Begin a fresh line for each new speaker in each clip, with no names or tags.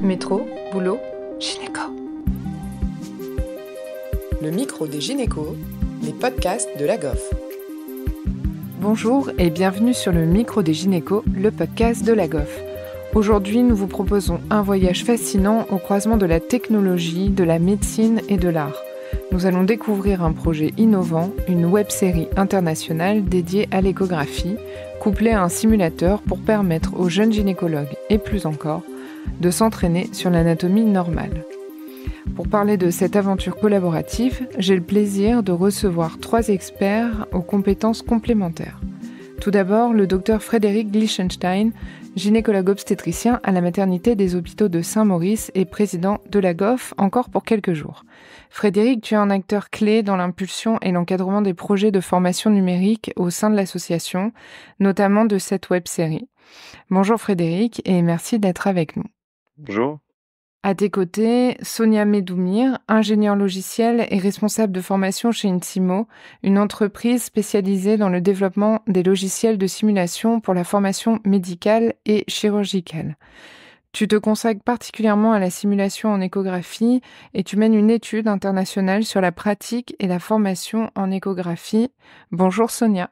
Métro, boulot, gynéco.
Le micro des gynécos, les podcasts de la GOF.
Bonjour et bienvenue sur le micro des gynécos, le podcast de la GOF. Aujourd'hui, nous vous proposons un voyage fascinant au croisement de la technologie, de la médecine et de l'art. Nous allons découvrir un projet innovant, une web-série internationale dédiée à l'échographie, couplée à un simulateur pour permettre aux jeunes gynécologues, et plus encore, de s'entraîner sur l'anatomie normale. Pour parler de cette aventure collaborative, j'ai le plaisir de recevoir 3 experts aux compétences complémentaires. Tout d'abord, le docteur Frédéric Glichenstein, gynécologue obstétricien à la maternité des hôpitaux de Saint-Maurice et président de la GOF encore pour quelques jours. Frédéric, tu es un acteur clé dans l'impulsion et l'encadrement des projets de formation numérique au sein de l'association, notamment de cette web-série. Bonjour Frédéric et merci d'être avec nous.
Bonjour.
À tes côtés, Sonia Medoumir, ingénieure logiciel et responsable de formation chez Insimo, une entreprise spécialisée dans le développement des logiciels de simulation pour la formation médicale et chirurgicale. Tu te consacres particulièrement à la simulation en échographie et tu mènes une étude internationale sur la pratique et la formation en échographie. Bonjour Sonia.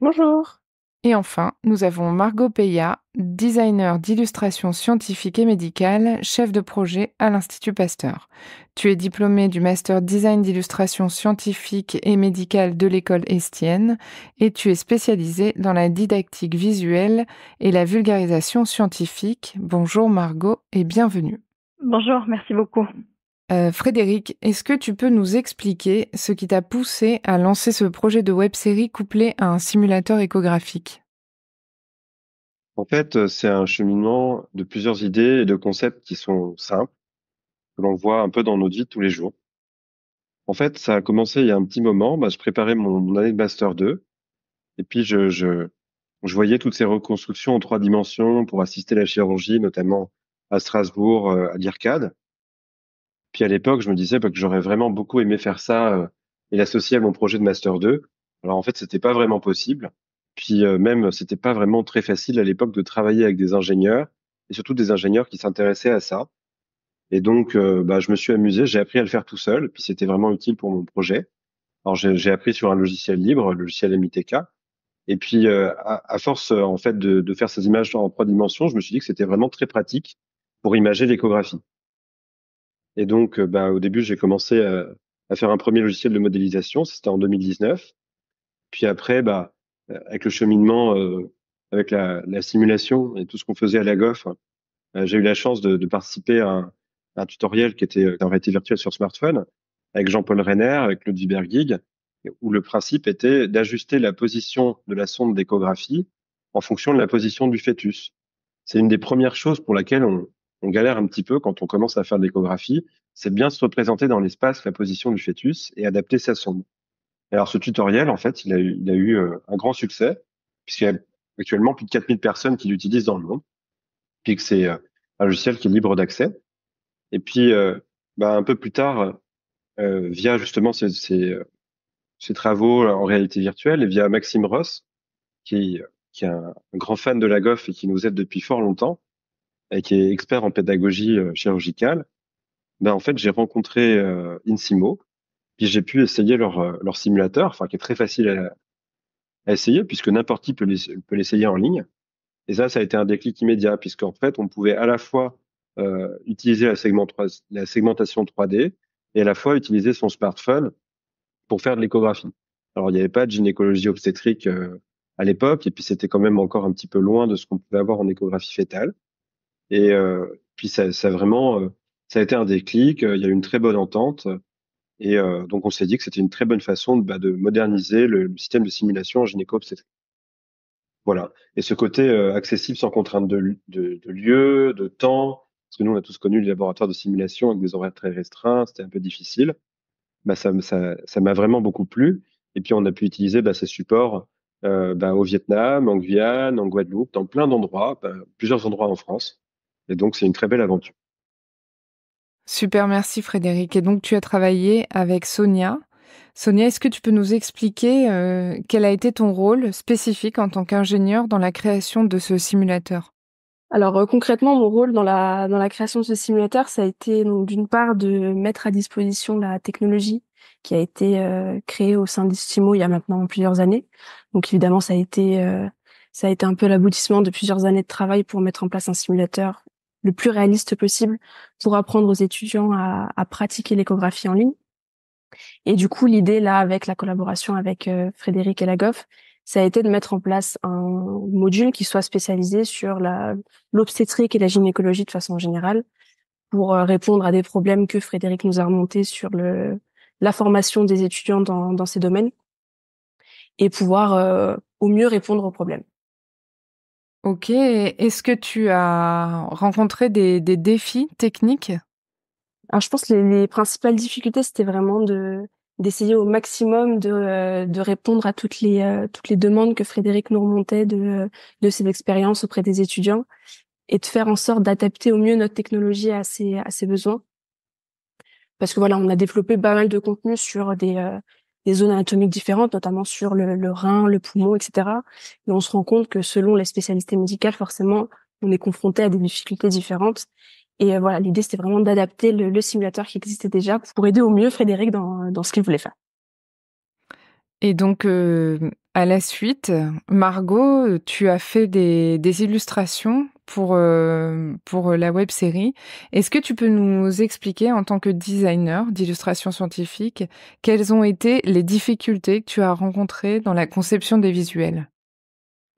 Bonjour.
Et enfin, nous avons Margot Peya, designer d'illustration scientifique et médicale, chef de projet à l'Institut Pasteur. Tu es diplômée du Master Design d'illustration scientifique et médicale de l'école Estienne et tu es spécialisée dans la didactique visuelle et la vulgarisation scientifique. Bonjour Margot et bienvenue.
Bonjour, merci beaucoup.
Frédéric, est-ce que tu peux nous expliquer ce qui t'a poussé à lancer ce projet de web-série couplé à un simulateur échographique ?
En fait, c'est un cheminement de plusieurs idées et de concepts qui sont simples, que l'on voit un peu dans notre vie de tous les jours. En fait, ça a commencé il y a un petit moment. Je préparais mon année de Master 2 et puis je voyais toutes ces reconstructions en 3 dimensions pour assister à la chirurgie, notamment à Strasbourg, à l'IRCAD. Puis à l'époque, je me disais que j'aurais vraiment beaucoup aimé faire ça et l'associer à mon projet de Master 2. Alors en fait, c'était pas vraiment possible. Puis même, c'était pas vraiment très facile à l'époque de travailler avec des ingénieurs et surtout des ingénieurs qui s'intéressaient à ça. Et donc, je me suis amusé, j'ai appris à le faire tout seul. Puis c'était vraiment utile pour mon projet. Alors j'ai appris sur un logiciel libre, le logiciel MITK. Et puis à force en fait de faire ces images en 3 dimensions, je me suis dit que c'était vraiment très pratique pour imager l'échographie. Et donc, au début, j'ai commencé à faire un premier logiciel de modélisation. C'était en 2019. Puis après, avec le cheminement, avec la simulation et tout ce qu'on faisait à la GOF, j'ai eu la chance de participer à un tutoriel qui était en réalité virtuelle sur smartphone avec Jean-Paul Reiner, avec Ludwig Bergig, où le principe était d'ajuster la position de la sonde d'échographie en fonction de la position du fœtus. C'est une des premières choses pour laquelle on galère un petit peu quand on commence à faire de l'échographie, c'est bien se représenter dans l'espace la position du fœtus et adapter sa sonde. Alors ce tutoriel, en fait, il a eu un grand succès, puisqu'il y a actuellement plus de 4000 personnes qui l'utilisent dans le monde, puis que c'est un logiciel qui est libre d'accès. Et puis, un peu plus tard, via justement ces travaux en réalité virtuelle et via Maxime Ross, qui est un grand fan de la GOF et qui nous aide depuis fort longtemps, et qui est expert en pédagogie chirurgicale, en fait, j'ai rencontré Insimo, puis j'ai pu essayer leur simulateur, enfin qui est très facile à essayer, puisque n'importe qui peut l'essayer en ligne. Et ça a été un déclic immédiat, puisqu'en fait, on pouvait à la fois utiliser la segmentation 3D et à la fois utiliser son smartphone pour faire de l'échographie. Alors, il n'y avait pas de gynécologie obstétrique à l'époque, et puis c'était quand même encore un petit peu loin de ce qu'on pouvait avoir en échographie fœtale. Et puis ça a été un déclic. Il y a eu une très bonne entente. Et donc on s'est dit que c'était une très bonne façon de moderniser le système de simulation en gynéco-obstétrique. Voilà. Et ce côté accessible sans contrainte de lieu, de temps, parce que nous on a tous connu les laboratoires de simulation avec des horaires très restreints, c'était un peu difficile. Ça m'a vraiment beaucoup plu. Et puis on a pu utiliser ces supports au Vietnam, en Guyane, en Guadeloupe, dans plein d'endroits, plusieurs endroits en France. Et donc c'est une très belle aventure.
Super, merci Frédéric. Et donc tu as travaillé avec Sonia. Sonia, est-ce que tu peux nous expliquer quel a été ton rôle spécifique en tant qu'ingénieur dans la création de ce simulateur ?
Alors concrètement, mon rôle dans la création de ce simulateur, ça a été donc d'une part de mettre à disposition la technologie qui a été créée au sein d'Istimo il y a maintenant plusieurs années. Donc évidemment, ça a été un peu l'aboutissement de plusieurs années de travail pour mettre en place un simulateur le plus réaliste possible pour apprendre aux étudiants à pratiquer l'échographie en ligne. Et du coup, l'idée là, avec la collaboration avec Frédéric et Lagoff, ça a été de mettre en place un module qui soit spécialisé sur l'obstétrique et la gynécologie de façon générale pour répondre à des problèmes que Frédéric nous a remontés sur la formation des étudiants dans ces domaines et pouvoir au mieux répondre aux problèmes.
Ok, est-ce que tu as rencontré des défis techniques?
Alors, je pense que les principales difficultés, c'était vraiment d'essayer au maximum de répondre à toutes les demandes que Frédéric nous remontait de ses expériences auprès des étudiants et de faire en sorte d'adapter au mieux notre technologie à ses besoins. Parce que voilà, on a développé pas mal de contenu sur des zones anatomiques différentes, notamment sur le rein, le poumon, etc. Et on se rend compte que selon les spécialités médicales, forcément, on est confronté à des difficultés différentes. Et voilà, l'idée, c'était vraiment d'adapter le simulateur qui existait déjà pour aider au mieux Frédéric dans ce qu'il voulait faire.
Et donc, à la suite, Margot, tu as fait des illustrations pour la web-série. Est-ce que tu peux nous expliquer, en tant que designer d'illustrations scientifiques, quelles ont été les difficultés que tu as rencontrées dans la conception des visuels?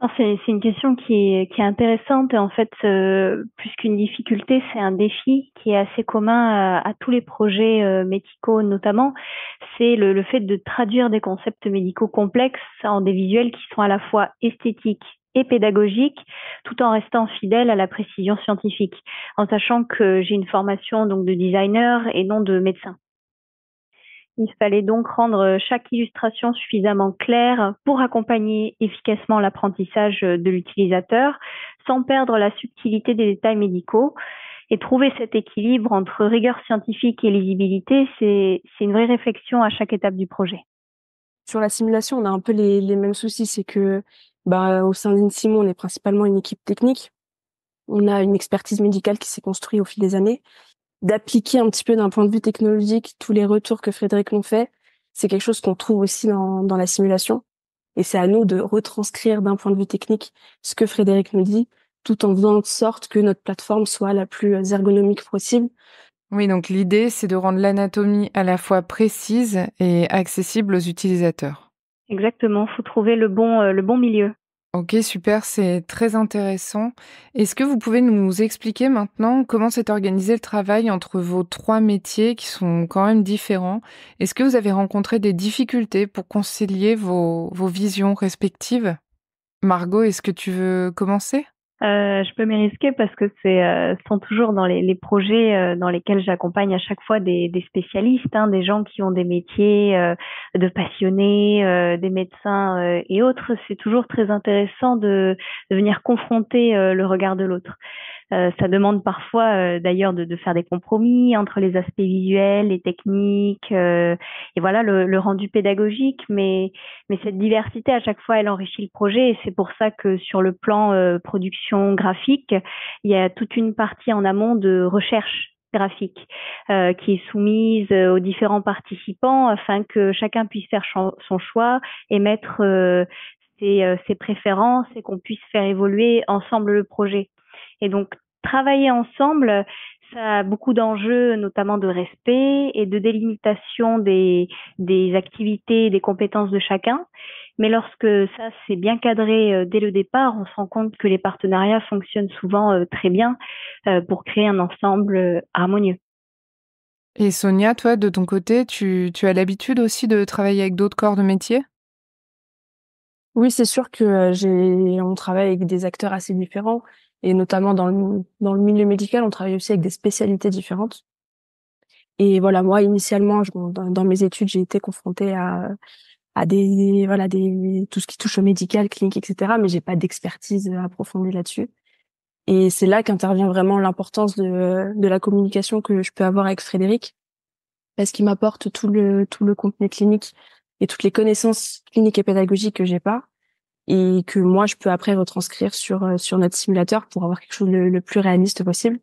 Non, c'est une question qui est intéressante et en fait, plus qu'une difficulté, c'est un défi qui est assez commun à tous les projets médicaux notamment. C'est le fait de traduire des concepts médicaux complexes en des visuels qui sont à la fois esthétiques et pédagogiques, tout en restant fidèles à la précision scientifique, en sachant que j'ai une formation donc de designer et non de médecin. Il fallait donc rendre chaque illustration suffisamment claire pour accompagner efficacement l'apprentissage de l'utilisateur, sans perdre la subtilité des détails médicaux. Et trouver cet équilibre entre rigueur scientifique et lisibilité, c'est une vraie réflexion à chaque étape du projet.
Sur la simulation, on a un peu les mêmes soucis, c'est que au sein d'Insimo, on est principalement une équipe technique. On a une expertise médicale qui s'est construite au fil des années. D'appliquer un petit peu d'un point de vue technologique tous les retours que Frédéric nous fait, c'est quelque chose qu'on trouve aussi dans la simulation. Et c'est à nous de retranscrire d'un point de vue technique ce que Frédéric nous dit, tout en faisant de sorte que notre plateforme soit la plus ergonomique possible.
Oui, donc l'idée, c'est de rendre l'anatomie à la fois précise et accessible aux utilisateurs.
Exactement, faut trouver le bon milieu.
Ok, super, c'est très intéressant. Est-ce que vous pouvez nous expliquer maintenant comment s'est organisé le travail entre vos 3 métiers qui sont quand même différents? Est-ce que vous avez rencontré des difficultés pour concilier vos visions respectives? Margot, est-ce que tu veux commencer?
Je peux m'y risquer parce que sont toujours dans les projets dans lesquels j'accompagne à chaque fois des spécialistes, hein, des gens qui ont des métiers de passionnés, des médecins et autres. C'est toujours très intéressant de venir confronter le regard de l'autre. Ça demande parfois d'ailleurs de faire des compromis entre les aspects visuels, les techniques et voilà le rendu pédagogique. Mais cette diversité à chaque fois elle enrichit le projet et c'est pour ça que sur le plan production graphique, il y a toute une partie en amont de recherche graphique qui est soumise aux différents participants afin que chacun puisse faire son choix et mettre ses préférences et qu'on puisse faire évoluer ensemble le projet. Et donc, travailler ensemble, ça a beaucoup d'enjeux, notamment de respect et de délimitation des activités et des compétences de chacun. Mais lorsque ça c'est bien cadré dès le départ, on se rend compte que les partenariats fonctionnent souvent très bien pour créer un ensemble harmonieux.
Et Sonia, toi, de ton côté, tu as l'habitude aussi de travailler avec d'autres corps de métier?
Oui, c'est sûr que on travaille avec des acteurs assez différents et notamment dans le milieu médical, on travaille aussi avec des spécialités différentes. Et voilà, moi initialement, dans mes études, j'ai été confrontée à des tout ce qui touche au médical, clinique, etc. Mais j'ai pas d'expertise approfondie là-dessus. Et c'est là qu'intervient vraiment l'importance de la communication que je peux avoir avec Frédéric, parce qu'il m'apporte tout le contenu clinique et toutes les connaissances cliniques et pédagogiques que j'ai pas. et que moi je peux après retranscrire sur notre simulateur pour avoir quelque chose le plus réaliste possible.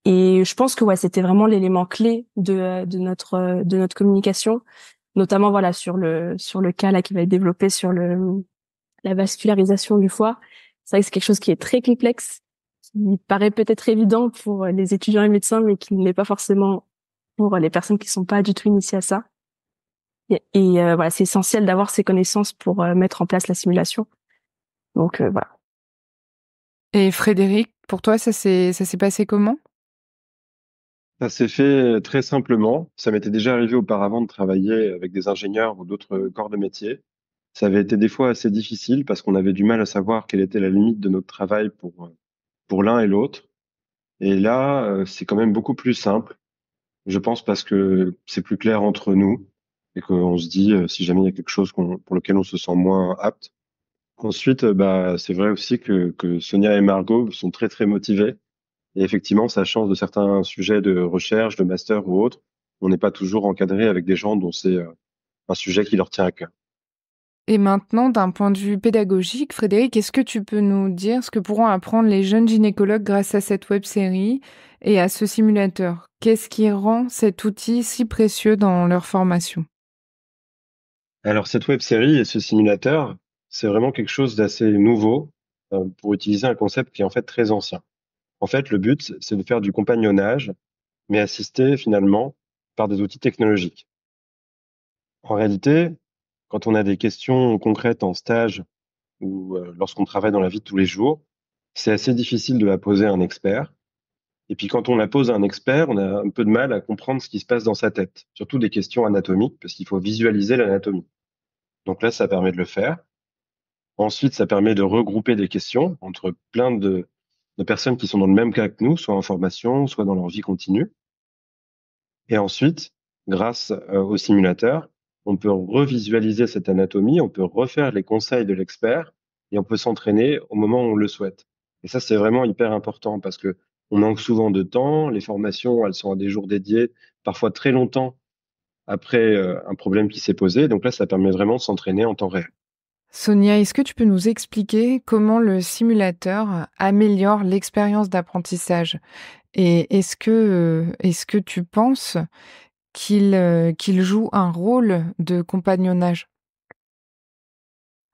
Et je pense que ouais, c'était vraiment l'élément clé de notre communication, notamment voilà sur le cas là qui va être développé sur la vascularisation du foie. C'est vrai que c'est quelque chose qui est très complexe, qui paraît peut-être évident pour les étudiants et médecins, mais qui ne l'est pas forcément pour les personnes qui sont pas du tout initiées à ça. Voilà, c'est essentiel d'avoir ces connaissances pour mettre en place la simulation. Donc voilà.
Et Frédéric, pour toi, ça s'est passé comment?
Ça s'est fait très simplement. Ça m'était déjà arrivé auparavant de travailler avec des ingénieurs ou d'autres corps de métier. Ça avait été des fois assez difficile parce qu'on avait du mal à savoir quelle était la limite de notre travail pour l'un et l'autre. Et là, c'est quand même beaucoup plus simple, je pense, parce que c'est plus clair entre nous et qu'on se dit si jamais il y a quelque chose pour lequel on se sent moins apte. Ensuite, bah, c'est vrai aussi que Sonia et Margot sont très, très motivées. Et effectivement, ça change de certains sujets de recherche, de master ou autres. On n'est pas toujours encadré avec des gens dont c'est un sujet qui leur tient à cœur.
Et maintenant, d'un point de vue pédagogique, Frédéric, est-ce que tu peux nous dire ce que pourront apprendre les jeunes gynécologues grâce à cette web-série et à ce simulateur? Qu'est-ce qui rend cet outil si précieux dans leur formation?
Alors, cette web série et ce simulateur, c'est vraiment quelque chose d'assez nouveau pour utiliser un concept qui est en fait très ancien. En fait, le but, c'est de faire du compagnonnage, mais assisté finalement par des outils technologiques. En réalité, quand on a des questions concrètes en stage ou lorsqu'on travaille dans la vie de tous les jours, c'est assez difficile de la poser à un expert. Et puis quand on la pose à un expert, on a un peu de mal à comprendre ce qui se passe dans sa tête, surtout des questions anatomiques, parce qu'il faut visualiser l'anatomie. Donc là, ça permet de le faire. Ensuite, ça permet de regrouper des questions entre plein de personnes qui sont dans le même cas que nous, soit en formation, soit dans leur vie continue. Et ensuite, grâce au simulateur, on peut revisualiser cette anatomie, on peut refaire les conseils de l'expert et on peut s'entraîner au moment où on le souhaite. Et ça, c'est vraiment hyper important parce que on manque souvent de temps. Les formations, elles sont à des jours dédiés, parfois très longtemps après un problème qui s'est posé. Donc là, ça permet vraiment de s'entraîner en temps réel.
Sonia, est-ce que tu peux nous expliquer comment le simulateur améliore l'expérience d'apprentissage? Et est-ce que tu penses qu'il joue un rôle de compagnonnage?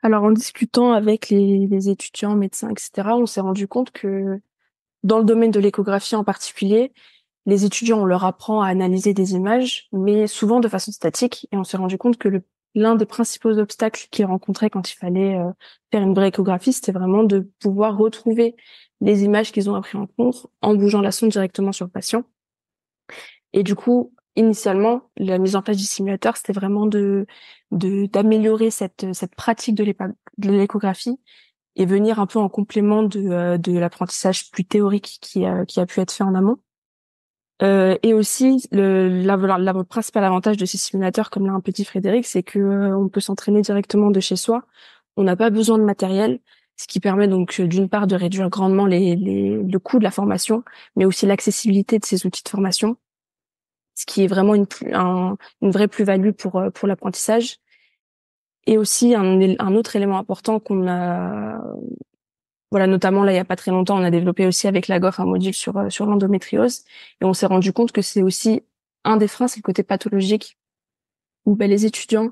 Alors en discutant avec les étudiants, médecins, etc., on s'est rendu compte que dans le domaine de l'échographie en particulier, les étudiants, on leur apprend à analyser des images, mais souvent de façon statique. Et on s'est rendu compte que l'un des principaux obstacles qu'ils rencontraient quand il fallait faire une vraie échographie, c'était vraiment de pouvoir retrouver les images qu'ils ont appris en cours en bougeant la sonde directement sur le patient. Et du coup, initialement, la mise en place du simulateur, c'était vraiment d'améliorer cette pratique de l'échographie et venir un peu en complément de l'apprentissage plus théorique qui a pu être fait en amont. Et aussi, le principal avantage de ces simulateurs, comme l'a un petit Frédéric, c'est que on peut s'entraîner directement de chez soi. On n'a pas besoin de matériel, ce qui permet donc d'une part de réduire grandement le coût de la formation, mais aussi l'accessibilité de ces outils de formation, ce qui est vraiment une vraie plus-value pour l'apprentissage. Et aussi un autre élément important qu'on a, voilà, notamment là il y a pas très longtemps, on a développé aussi avec la GOF un module sur l'endométriose, et on s'est rendu compte que c'est aussi un des freins, c'est le côté pathologique, où les étudiants,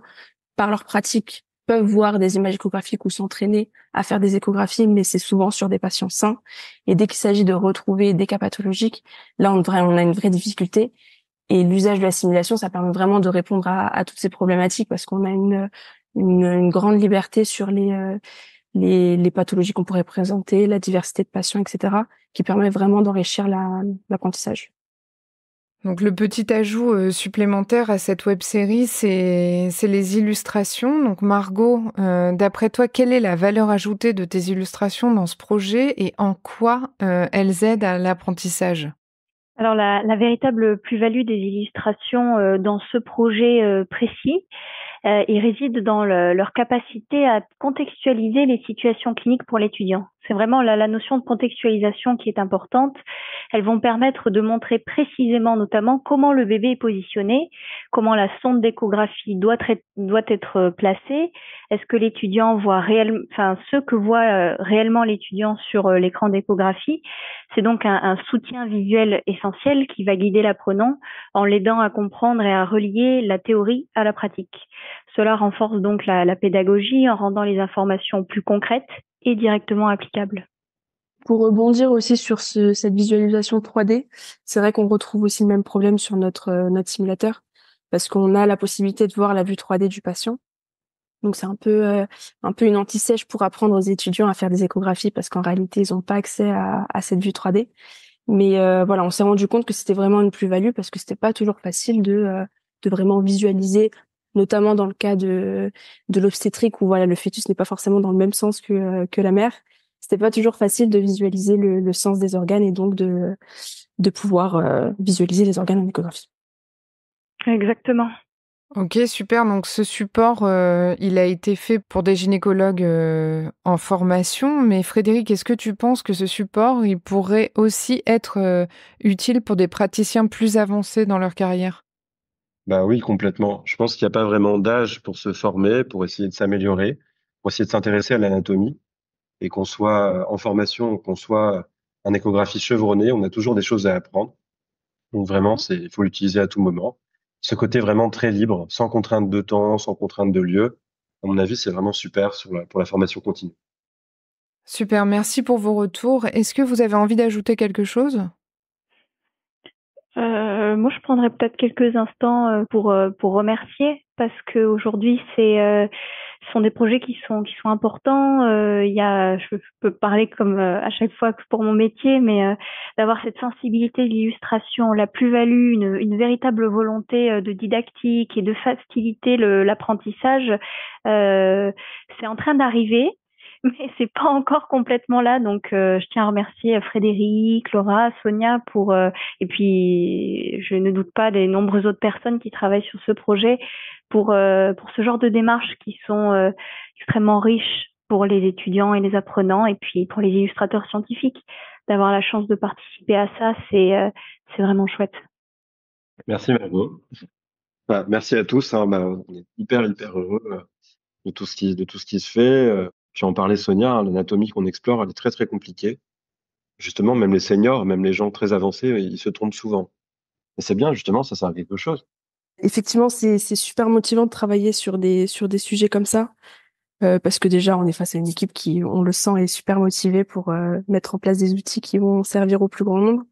par leur pratique, peuvent voir des images échographiques ou s'entraîner à faire des échographies, mais c'est souvent sur des patients sains. Et dès qu'il s'agit de retrouver des cas pathologiques, là on a une vraie difficulté. Et l'usage de la simulation, ça permet vraiment de répondre à toutes ces problématiques parce qu'on a une grande liberté sur les pathologies qu'on pourrait présenter, la diversité de patients, etc., qui permet vraiment d'enrichir l'apprentissage.
Donc le petit ajout supplémentaire à cette web-série, c'est les illustrations. Donc Margot, d'après toi, quelle est la valeur ajoutée de tes illustrations dans ce projet et en quoi elles aident à l'apprentissage?
Alors la véritable plus-value des illustrations dans ce projet précis, il réside dans leur capacité à contextualiser les situations cliniques pour l'étudiant. C'est vraiment la notion de contextualisation qui est importante. elles vont permettre de montrer précisément notamment comment le bébé est positionné, comment la sonde d'échographie doit être placée, est-ce que l'étudiant voit ce que voit réellement l'étudiant sur l'écran d'échographie. C'est donc un soutien visuel essentiel qui va guider l'apprenant en l'aidant à comprendre et à relier la théorie à la pratique. Cela renforce donc la pédagogie en rendant les informations plus concrètes et directement applicables.
Pour rebondir aussi sur cette visualisation 3D, c'est vrai qu'on retrouve aussi le même problème sur notre simulateur, parce qu'on a la possibilité de voir la vue 3D du patient. Donc c'est un peu une anti-sèche pour apprendre aux étudiants à faire des échographies, parce qu'en réalité ils n'ont pas accès à cette vue 3D. Mais voilà, on s'est rendu compte que c'était vraiment une plus-value, parce que c'était pas toujours facile de vraiment visualiser, notamment dans le cas de l'obstétrique où voilà, le fœtus n'est pas forcément dans le même sens que la mère. C'était pas toujours facile de visualiser le sens des organes et donc de pouvoir visualiser les organes en échographie.
Exactement.
Ok, super. Donc ce support, il a été fait pour des gynécologues en formation. Mais Frédéric, est-ce que tu penses que ce support, il pourrait aussi être utile pour des praticiens plus avancés dans leur carrière?
Bah oui, complètement. Je pense qu'il n'y a pas vraiment d'âge pour se former, pour essayer de s'améliorer, pour essayer de s'intéresser à l'anatomie. Et qu'on soit en formation, qu'on soit en échographie chevronnée, on a toujours des choses à apprendre. Donc vraiment, il faut l'utiliser à tout moment. Ce côté vraiment très libre, sans contrainte de temps, sans contrainte de lieu, à mon avis, c'est vraiment super pour la formation continue.
Super, merci pour vos retours. Est-ce que vous avez envie d'ajouter quelque chose?
Moi, je prendrais peut-être quelques instants pour remercier, parce que aujourd'hui, ce sont des projets qui sont importants. Je peux parler comme à chaque fois que pour mon métier, mais d'avoir cette sensibilité de l'illustration, la plus-value, une véritable volonté de didactique et de faciliter l'apprentissage, c'est en train d'arriver. Mais c'est pas encore complètement là, donc je tiens à remercier Frédéric, Laura, Sonia et puis je ne doute pas des nombreuses autres personnes qui travaillent sur ce projet pour ce genre de démarches qui sont extrêmement riches pour les étudiants et les apprenants, et puis pour les illustrateurs scientifiques. D'avoir la chance de participer à ça, c'est vraiment chouette.
Merci Margot. Bah, merci à tous. On est hyper heureux de tout ce qui se fait. Puis en parlait Sonia, l'anatomie qu'on explore, elle est très très compliquée. Justement, même les seniors, même les gens très avancés, ils se trompent souvent. Et c'est bien, justement, ça sert à quelque chose.
Effectivement, c'est super motivant de travailler sur des sujets comme ça, parce que déjà on est face à une équipe qui, on le sent, est super motivée pour mettre en place des outils qui vont servir au plus grand nombre,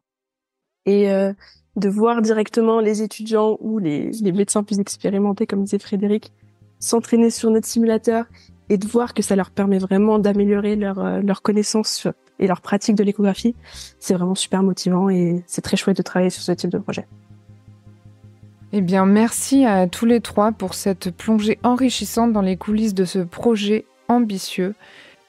et de voir directement les étudiants ou les médecins plus expérimentés, comme disait Frédéric, s'entraîner sur notre simulateur, et de voir que ça leur permet vraiment d'améliorer leur connaissance et leur pratique de l'échographie. C'est vraiment super motivant et c'est très chouette de travailler sur ce type de projet.
Eh bien, merci à tous les trois pour cette plongée enrichissante dans les coulisses de ce projet ambitieux.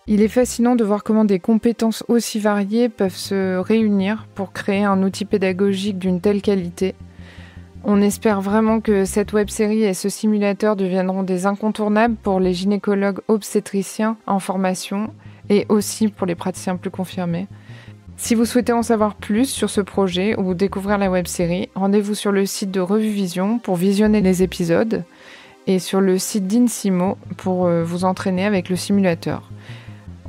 Il est fascinant de voir comment des compétences aussi variées peuvent se réunir pour créer un outil pédagogique d'une telle qualité. On espère vraiment que cette web-série et ce simulateur deviendront des incontournables pour les gynécologues obstétriciens en formation et aussi pour les praticiens plus confirmés. Si vous souhaitez en savoir plus sur ce projet ou découvrir la web-série, rendez-vous sur le site de Revue Vision pour visionner les épisodes et sur le site d'Insimo pour vous entraîner avec le simulateur.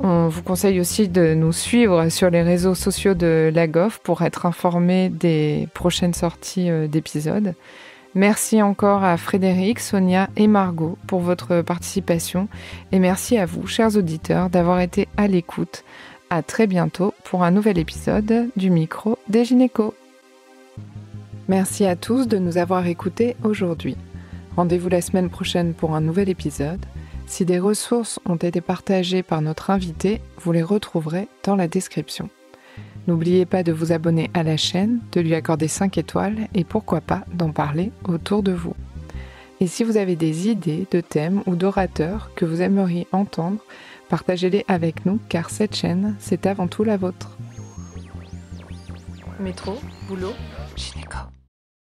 On vous conseille aussi de nous suivre sur les réseaux sociaux de l'AGOF pour être informé des prochaines sorties d'épisodes. Merci encore à Frédéric, Sonia et Margot pour votre participation et merci à vous, chers auditeurs, d'avoir été à l'écoute. À très bientôt pour un nouvel épisode du Micro des Gynécos. Merci à tous de nous avoir écoutés aujourd'hui. Rendez-vous la semaine prochaine pour un nouvel épisode. Si des ressources ont été partagées par notre invité, vous les retrouverez dans la description. N'oubliez pas de vous abonner à la chaîne, de lui accorder 5 étoiles et pourquoi pas d'en parler autour de vous. Et si vous avez des idées de thèmes ou d'orateurs que vous aimeriez entendre, partagez-les avec nous car cette chaîne, c'est avant tout la vôtre. Métro, boulot, gynéco.